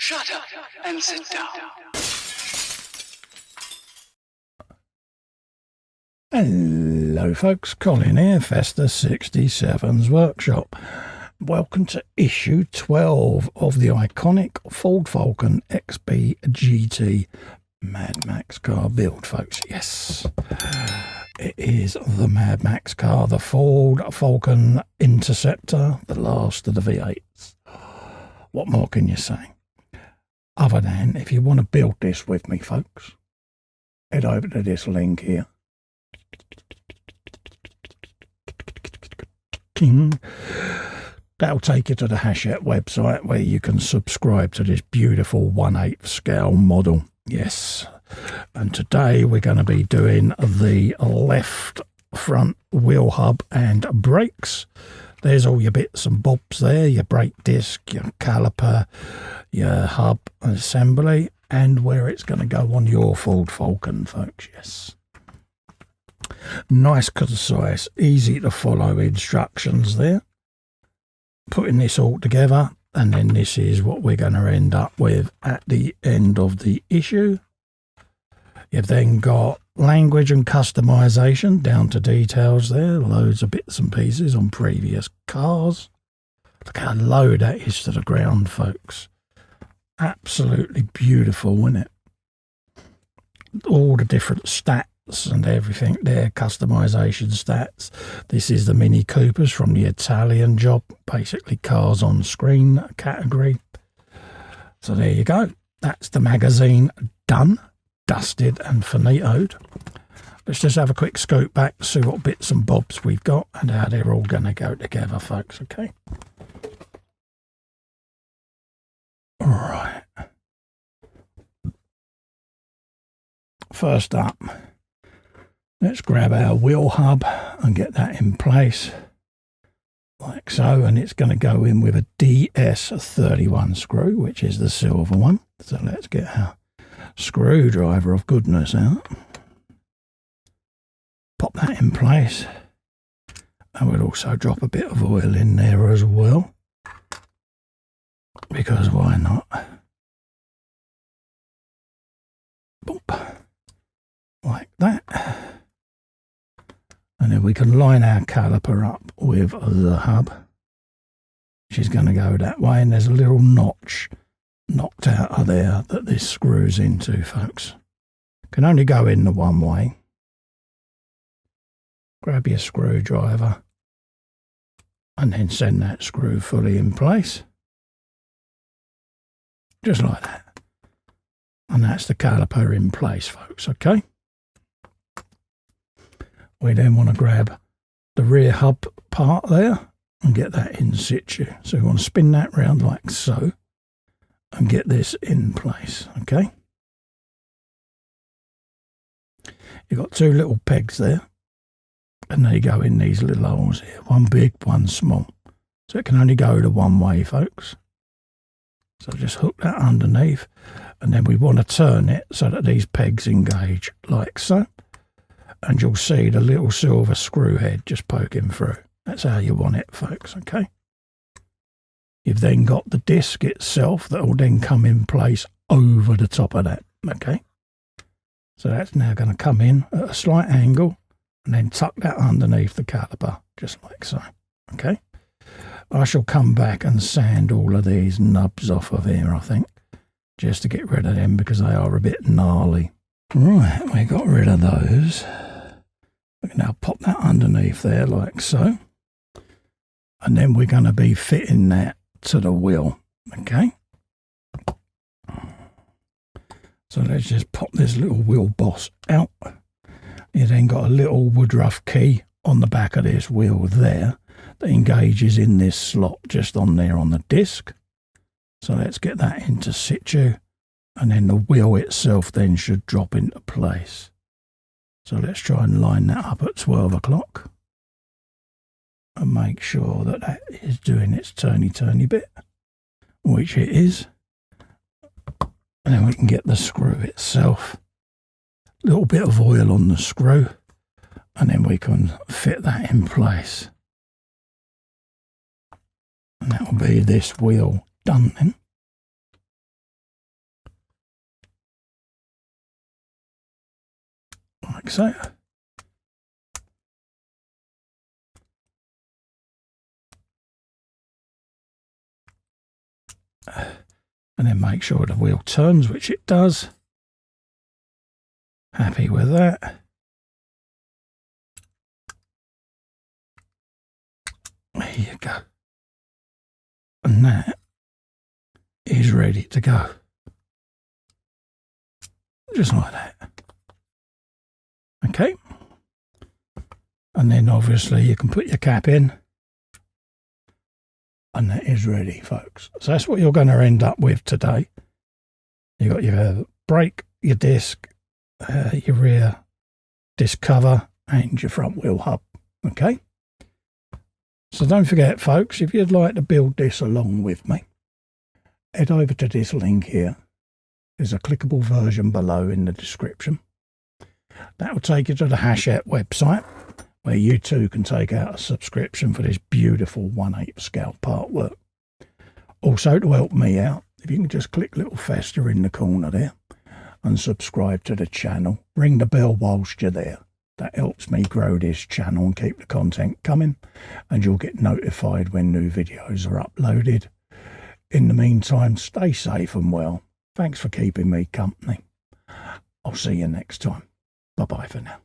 Shut up and sit down. Hello folks, Colin here, Festa 67's Workshop. Welcome to issue 12 of the iconic Ford Falcon XB GT madmax car build, folks. Yes, it is the madmax car, the Ford Falcon Interceptor, the last of the V8s. What more can you say? Other than, if you want to build this with me, folks, head over to this link here. That'll take you to the Hachette website where you can subscribe to this beautiful 1/8 scale model. Yes, and today we're going to be doing the left front wheel hub and brakes. There's all your bits and bobs there, your brake disc, your caliper, your hub assembly, and where it's going to go on your Ford Falcon, folks. Yes. Nice, concise, easy to follow instructions there. Putting this all together, and then this is what we're going to end up with at the end of the issue. You've then got language and customization down to details there. Loads of bits and pieces on previous cars. Look how low that is to the ground, folks. Absolutely beautiful, isn't it? All the different stats and everything there, customization stats. This is the Mini Coopers from the Italian job, basically cars on screen category. So there you go. That's the magazine done, dusted and finitoed. Let's just have a quick scope back, see what bits and bobs we've got and how they're all going to go together, folks. Okay. All right. First up, let's grab our wheel hub and get that in place like so, and it's going to go in with a DS31 screw, which is the silver one. So let's get our screwdriver of goodness out, pop that in place, and we'll also drop a bit of oil in there as well, because why not? Boop. Like that. And then we can line our caliper up with the hub, which is going to go that way, and there's a little notch knocked out of there that this screws into, folks. Can only go in the one way. Grab your screwdriver and then send that screw fully in place, just like that. And that's the caliper in place, folks. Okay. We then want to grab the rear hub part there and get that in situ. So we want to spin that round like so and get this in place, okay? You've got two little pegs there, and they go in these little holes here. One big, one small. So it can only go the one way, folks. So just hook that underneath, and then we want to turn it so that these pegs engage like so. And you'll see the little silver screw head just poking through. That's how you want it, folks, okay? You've then got the disc itself that will then come in place over the top of that, okay? So that's now going to come in at a slight angle and then tuck that underneath the caliper, just like so, okay? I shall come back and sand all of these nubs off of here, I think, just to get rid of them because they are a bit gnarly. Right, we got rid of those. We can now pop that underneath there like so. And then we're going to be fitting that to the wheel, okay? So let's just pop this little wheel boss out. You then got a little woodruff key on the back of this wheel there that engages in this slot just on there on the disc. So let's get that into situ. And then the wheel itself then should drop into place. So let's try and line that up at 12 o'clock and make sure that that is doing its turny bit, which it is. And then we can get the screw itself, a little bit of oil on the screw, and then we can fit that in place. And that will be this wheel done then. like so. And then make sure the wheel turns, which it does. Happy with that. There you go. And that is ready to go. Just like that. Okay. And then obviously you can put your cap in. And that is ready, folks. So that's what you're going to end up with today. You got your brake, your disc, your rear disc cover, and your front wheel hub. Okay. So don't forget, folks, if you'd like to build this along with me, head over to this link here. There's a clickable version below in the description. That will take you to the Hachette website, where you too can take out a subscription for this beautiful 1/8 scale Partwork. Also, to help me out, if you can just click little fester in the corner there and subscribe to the channel, ring the bell whilst you're there. That helps me grow this channel and keep the content coming, and you'll get notified when new videos are uploaded. In the meantime, stay safe and well. Thanks for keeping me company. I'll see you next time. Bye-bye for now.